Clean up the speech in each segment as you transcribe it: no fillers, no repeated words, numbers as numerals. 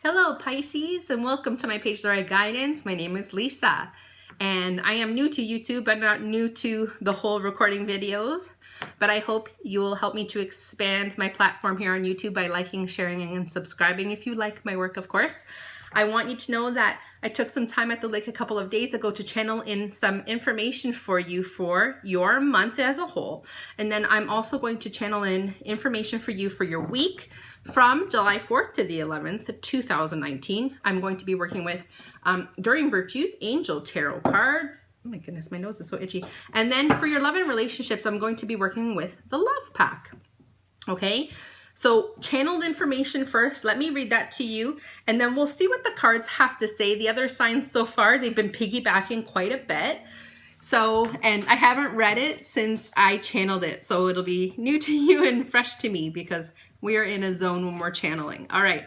Hello Pisces, and welcome to my Pisces July guidance. My name is Lisa and I am new to YouTube but not new to the whole recording videos, but I hope you will help me to expand my platform here on YouTube by liking, sharing, and subscribing if you like my work, of course. I want you to know that I took some time at the lake a couple of days ago to channel in some information for you for your month as a whole. And then I'm also going to channel in information for you for your week from July 4th to the 11th, 2019. I'm going to be working with During Virtues Angel Tarot cards. Oh my goodness, my nose is so itchy. And then for your love and relationships, I'm going to be working with the Love Pack. Okay? So channeled information first, let me read that to you, and then we'll see what the cards have to say. The other signs so far, they've been piggybacking quite a bit. So, and I haven't read it since I channeled it, so it'll be new to you and fresh to me because we are in a zone when we're channeling. All right,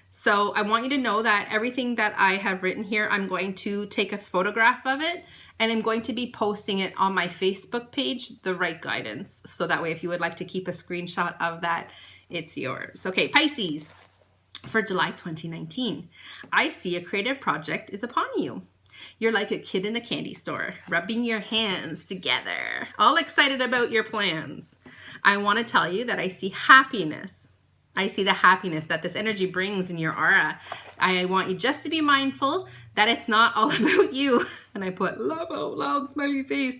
so I want you to know that everything that I have written here, I'm going to take a photograph of it, and I'm going to be posting it on my Facebook page, The Right Guidance. So that way, if you would like to keep a screenshot of that, it's yours. Okay, Pisces, for July 2019, I see a creative project is upon you. You're like a kid in a candy store, rubbing your hands together, all excited about your plans. I want to tell you that I see happiness. I see the happiness that this energy brings in your aura. I want you just to be mindful that it's not all about you. And I put love out loud, smiley face,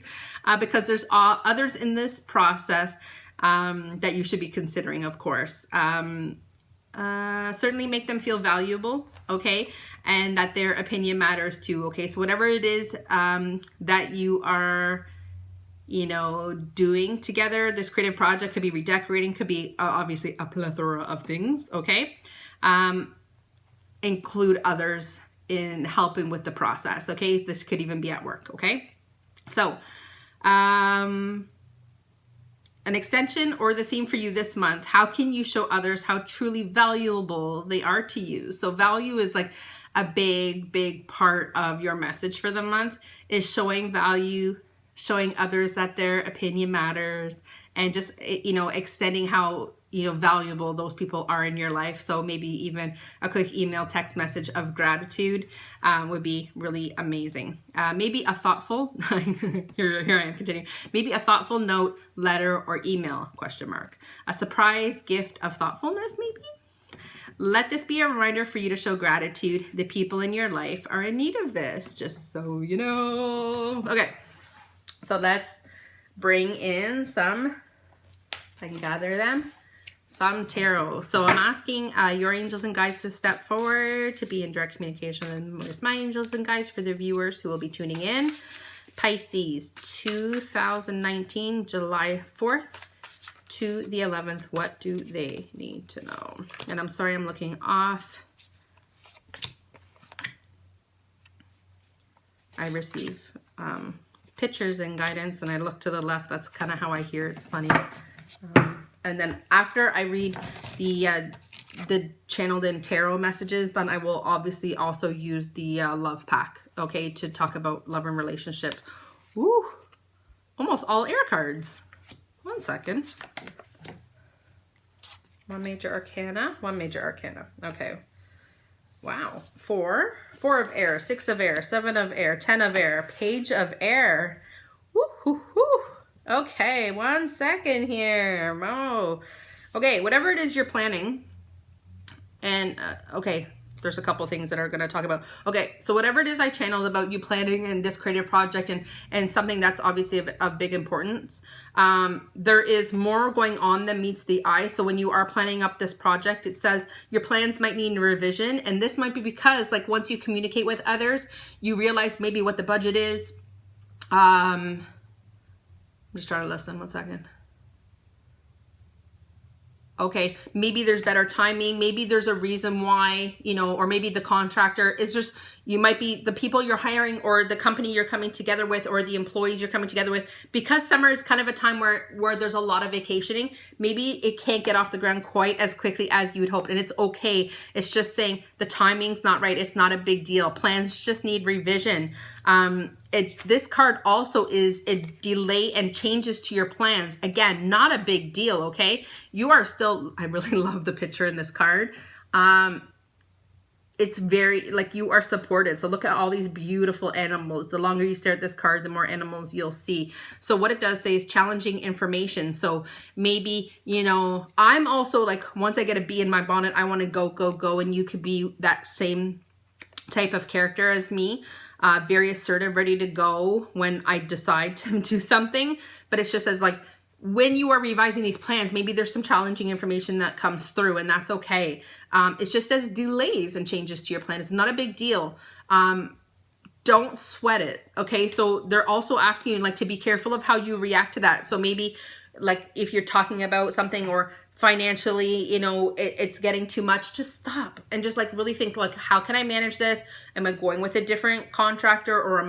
because there's others in this process that you should be considering, of course. Certainly make them feel valuable, okay? And that their opinion matters too, okay? So whatever it is that you are, doing together, this creative project could be redecorating, could be obviously a plethora of things, okay? Include others in helping with the process, okay? This could even be at work, okay? So, an extension or the theme for you this month, how can you show others how truly valuable they are to you? So value is like a big part of your message for the month, is showing value, showing others that their opinion matters, and just, extending how, valuable those people are in your life. So maybe even a quick email, text message of gratitude would be really amazing. Maybe a thoughtful, here I am continuing, maybe a thoughtful note, letter, or email, ? A surprise gift of thoughtfulness, maybe? Let this be a reminder for you to show gratitude. The people in your life are in need of this, just so you know. Okay, so let's bring in some, if I can gather them, some tarot. So I'm asking your angels and guides to step forward to be in direct communication with my angels and guides for the viewers who will be tuning in. Pisces, 2019, July 4th to the 11th. What do they need to know? And I'm sorry, I'm looking off. I receive pictures and guidance, and I look to the left. That's kind of how I hear. It's funny. And then after I read the channeled in tarot messages, then I will obviously also use the Love Pack, okay, to talk about love and relationships. Woo! Almost all air cards. One second. One major arcana. Okay. Wow. Four of air, 6 of air, 7 of air, 10 of air, page of air. Woo hoo hoo. Okay, 1 second here. Oh. Okay, whatever it is you're planning, and okay, there's a couple things that are going to talk about. Okay, so whatever it is I channeled about you planning in this creative project and something that's obviously of big importance, there is more going on than meets the eye. So when you are planning up this project, it says your plans might need revision, and this might be because, like, once you communicate with others, you realize maybe what the budget is. Just try to listen 1 second. Okay, maybe there's better timing. Maybe there's a reason why, or maybe the contractor is just, you might be the people you're hiring or the company you're coming together with or the employees you're coming together with, because summer is kind of a time where there's a lot of vacationing. Maybe it can't get off the ground quite as quickly as you would hope, and it's okay. It's just saying the timing's not right. It's not a big deal. Plans just need revision. This card also is a delay and changes to your plans. Again, not a big deal, okay? You are still, I really love the picture in this card. it's very, like, you are supported. So look at all these beautiful animals. The longer you stare at this card, the more animals you'll see. So what it does say is challenging information. So maybe, you know, I'm also like, once I get a bee in my bonnet, I want to go, go, go. And you could be that same type of character as me. Very assertive, ready to go when I decide to do something. But it's just as like, when you are revising these plans, maybe there's some challenging information that comes through, and that's okay. It's just as delays and changes to your plan. It's not a big deal. Don't sweat it. Okay. So they're also asking you like to be careful of how you react to that. So maybe like if you're talking about something or financially, you know, it's getting too much, just stop and just like really think like, how can I manage this? Am I going with a different contractor, or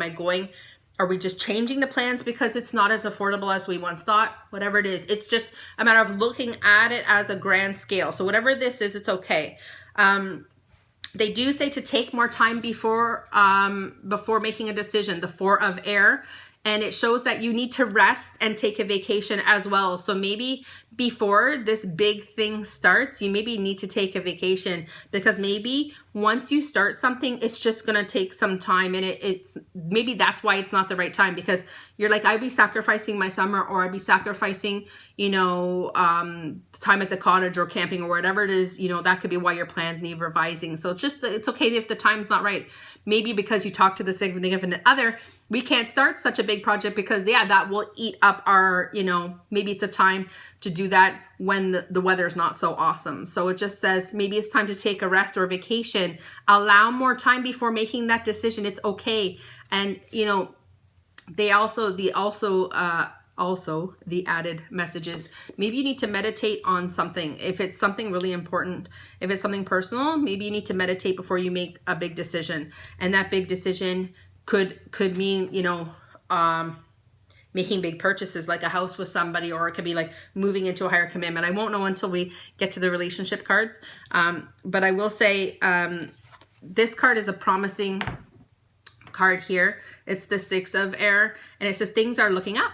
are we just changing the plans because it's not as affordable as we once thought? Whatever it is, it's just a matter of looking at it as a grand scale. So whatever this is, it's okay. They do say to take more time before making a decision, the 4 of air. And it shows that you need to rest and take a vacation as well. So maybe before this big thing starts, you maybe need to take a vacation, because maybe once you start something, it's just going to take some time. And it's maybe that's why it's not the right time, because you're like, I'd be sacrificing my summer, or I'd be sacrificing, you know, time at the cottage or camping or whatever it is, you know, that could be why your plans need revising. So it's okay if the time's not right. Maybe because you talk to the significant other, we can't start such a big project because, yeah, that will eat up our, you know, maybe it's a time to do that when the weather is not so awesome. So it just says maybe it's time to take a rest or a vacation. Allow more time before making that decision. It's okay. And, you know, they also, the added messages, maybe you need to meditate on something. If it's something really important, if it's something personal, maybe you need to meditate before you make a big decision. And that big decision could mean, you know, making big purchases like a house with somebody, or it could be like moving into a higher commitment. I won't know until we get to the relationship cards. But I will say this card is a promising card here. It's the 6 of air, and it says things are looking up.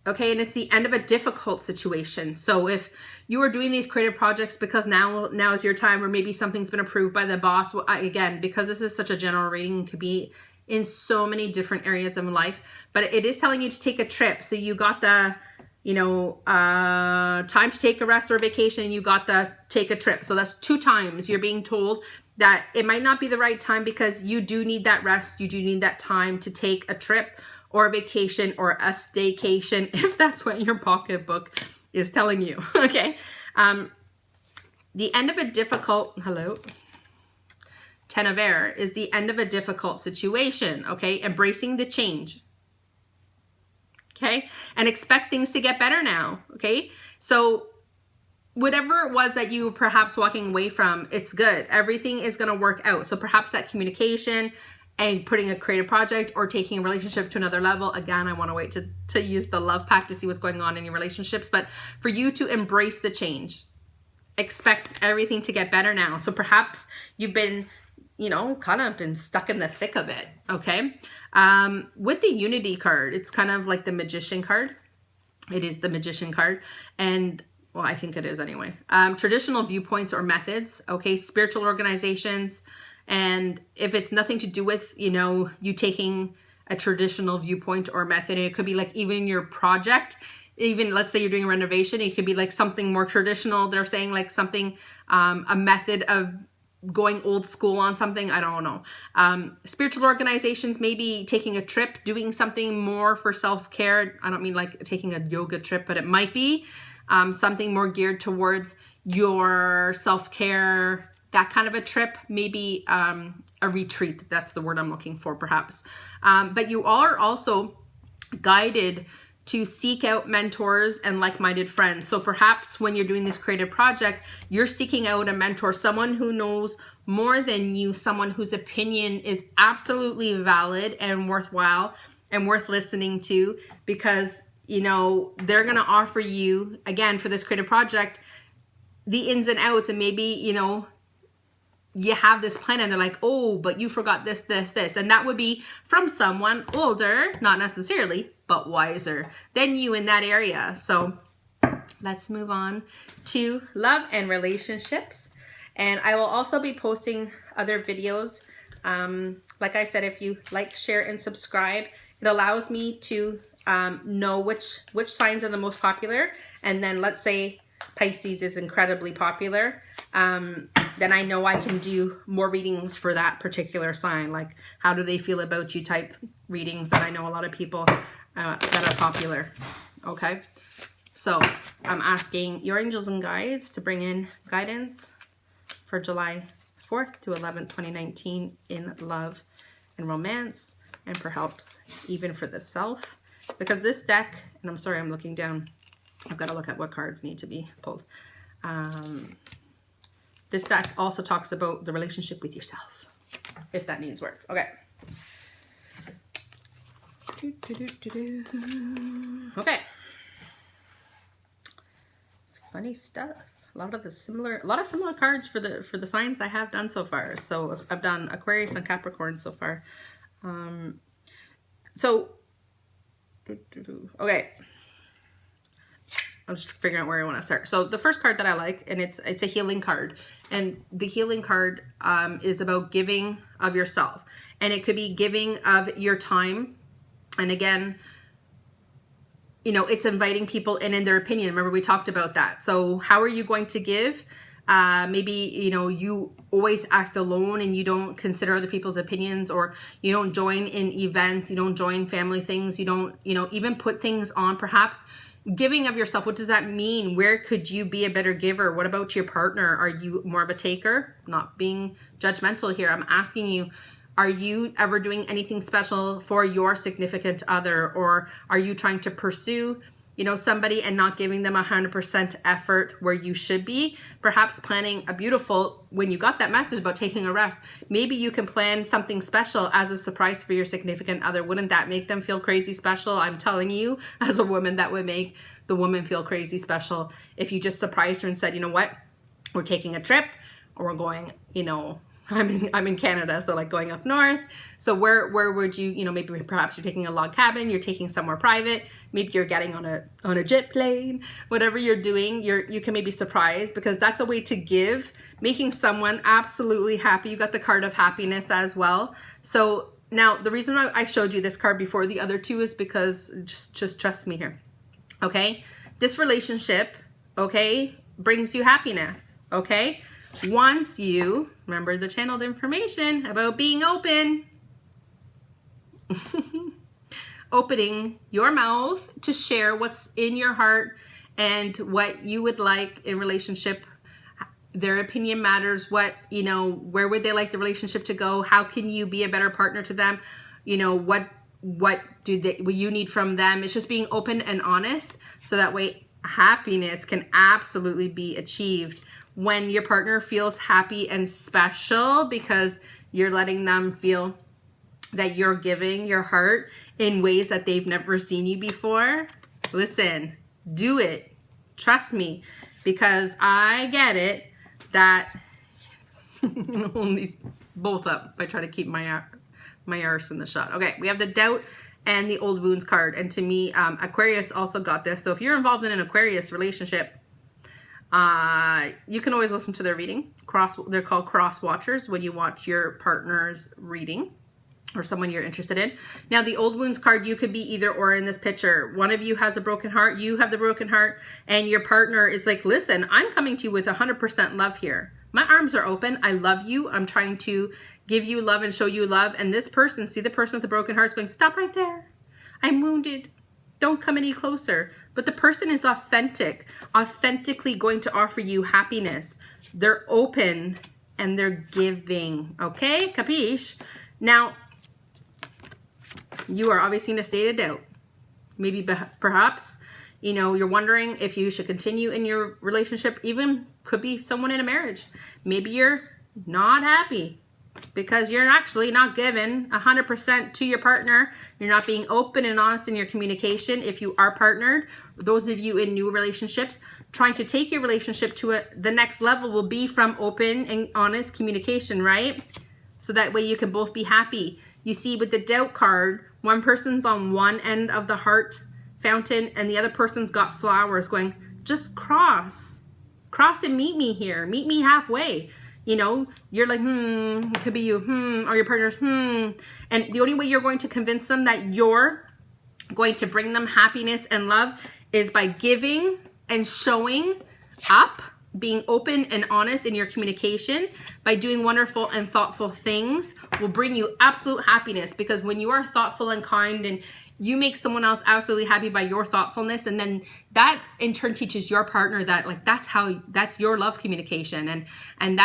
Okay, and it's the end of a difficult situation. So if you are doing these creative projects because now is your time, or maybe something's been approved by the boss, well, again, because this is such a general reading, it could be in so many different areas of life, but it is telling you to take a trip. So you got the, you know, time to take a rest or a vacation, and you got the take a trip. So that's 2 times you're being told that it might not be the right time, because you do need that rest. You do need that time to take a trip or a vacation or a staycation, if that's what your pocketbook is telling you. Okay. The end of a difficult, 10 of air is the end of a difficult situation. Okay. Embracing the change. Okay. And expect things to get better now. Okay. So whatever it was that you were perhaps walking away from, it's good. Everything is going to work out. So perhaps that communication and putting a creative project or taking a relationship to another level. Again, I want to wait to use the love pack to see what's going on in your relationships. But for you to embrace the change, expect everything to get better now. So perhaps you've been, you know, kind of been stuck in the thick of it. Okay. With the Unity card, it's kind of like the Magician card. It is the Magician card. And well, I think it is anyway. Traditional viewpoints or methods. Okay. Spiritual organizations. And if it's nothing to do with, you know, you taking a traditional viewpoint or method, it could be like even your project, even let's say you're doing a renovation, it could be like something more traditional. They're saying like something, a method of going old school on something. I don't know. Spiritual organizations, maybe taking a trip, doing something more for self-care. I don't mean like taking a yoga trip, but it might be something more geared towards your self-care, that kind of a trip, maybe a retreat. That's the word I'm looking for, perhaps. But you are also guided to seek out mentors and like-minded friends. So perhaps when you're doing this creative project, you're seeking out a mentor, someone who knows more than you, someone whose opinion is absolutely valid and worthwhile and worth listening to, because, you know, they're going to offer you, again, for this creative project, the ins and outs. And maybe, you know, you have this plan and they're like, oh, but you forgot this, this, this. And that would be from someone older, not necessarily, but wiser than you in that area. So let's move on to love and relationships. And I will also be posting other videos. Like I said, if you like, share, and subscribe, it allows me to know which signs are the most popular. And then let's say Pisces is incredibly popular, then I know I can do more readings for that particular sign, like how do they feel about you type readings that I know a lot of people that are popular. Okay, so I'm asking your angels and guides to bring in guidance for July 4th to 11th, 2019 in love and romance, and for helps even for the self. Because this deck, and I'm sorry I'm looking down, I've got to look at what cards need to be pulled. This deck also talks about the relationship with yourself, if that needs work. Okay. Okay. Funny stuff. A lot of similar cards for the signs I have done so far. So I've done Aquarius and Capricorn so far. Okay. I'm just figuring out where I want to start. So the first card that I like, and it's a healing card, and the healing card is about giving of yourself, and it could be giving of your time. And again, you know, it's inviting people in their opinion. Remember, we talked about that. So how are you going to give? Maybe, you know, you always act alone and you don't consider other people's opinions, or you don't join in events, you don't join family things, you don't, you know, even put things on. Perhaps giving of yourself, what does that mean? Where could you be a better giver? What about your partner? Are you more of a taker? Not being judgmental here. I'm asking you, are you ever doing anything special for your significant other? Or are you trying to pursue, you know, somebody and not giving them 100% effort where you should be? Perhaps planning a beautiful, when you got that message about taking a rest, maybe you can plan something special as a surprise for your significant other. Wouldn't that make them feel crazy special? I'm telling you, as a woman, that would make the woman feel crazy special if you just surprised her and said, you know what, we're taking a trip, or we're going, you know, I'm in Canada, so like going up north. So where would you, you know, maybe perhaps you're taking a log cabin, you're taking somewhere private, maybe you're getting on a jet plane, whatever you're doing, you can maybe surprise, because that's a way to give, making someone absolutely happy. You got the card of happiness as well. So now the reason why I showed you this card before the other two is because just trust me here. Okay? This relationship, okay, brings you happiness, okay? Once you remember the channeled information about being open, opening your mouth to share what's in your heart and what you would like in relationship. Their opinion matters. What, you know, where would they like the relationship to go? How can you be a better partner to them? You know, what you need from them? It's just being open and honest, so that way happiness can absolutely be achieved. When your partner feels happy and special because you're letting them feel that you're giving your heart in ways that they've never seen you before, listen, do it. Trust me, because I get it that I'm gonna hold these both up by trying to keep my arse in the shot. Okay, we have the doubt and the old wounds card, and to me, Aquarius also got this. So if you're involved in an Aquarius relationship, you can always listen to their reading. They're called cross watchers when you watch your partner's reading or someone you're interested in. Now, the old wounds card, you could be either or in this picture. One of you has a broken heart, you have the broken heart, and your partner is like, listen, I'm coming to you with 100% love here. My arms are open. I love you. I'm trying to give you love and show you love. And this person, see the person with the broken heart is going, stop right there. I'm wounded. Don't come any closer. But the person is authentically going to offer you happiness. They're open and they're giving. Okay? Capiche? Now, you are obviously in a state of doubt. Maybe perhaps, you know, you're wondering if you should continue in your relationship. Even could be someone in a marriage. Maybe you're not happy because you're actually not giving 100% to your partner. You're not being open and honest in your communication. If you are partnered, those of you in new relationships, trying to take your relationship to the next level will be from open and honest communication, right? So that way you can both be happy. You see, with the doubt card, one person's on one end of the heart fountain and the other person's got flowers going, just cross and meet me here. Meet me halfway. you know, you're like, it could be you, or your partner's, and the only way you're going to convince them that you're going to bring them happiness and love is by giving and showing up, being open and honest in your communication, by doing wonderful and thoughtful things will bring you absolute happiness. Because when you are thoughtful and kind and you make someone else absolutely happy by your thoughtfulness, and then that in turn teaches your partner that like that's your love communication, and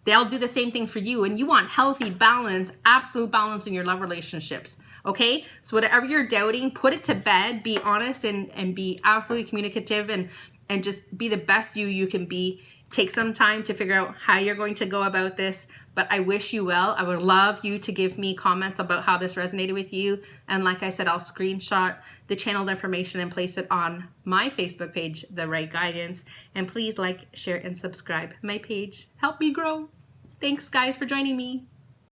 they'll do the same thing for you. And you want healthy balance, absolute balance in your love relationships. Okay, so whatever you're doubting, put it to bed, be honest and be absolutely communicative, and just be the best you can be. Take some time to figure out how you're going to go about this, but I wish you well. I would love you to give me comments about how this resonated with you. And like I said, I'll screenshot the channeled information and place it on my Facebook page, The Right Guidance. And please like, share, and subscribe my page. Help me grow. Thanks guys for joining me.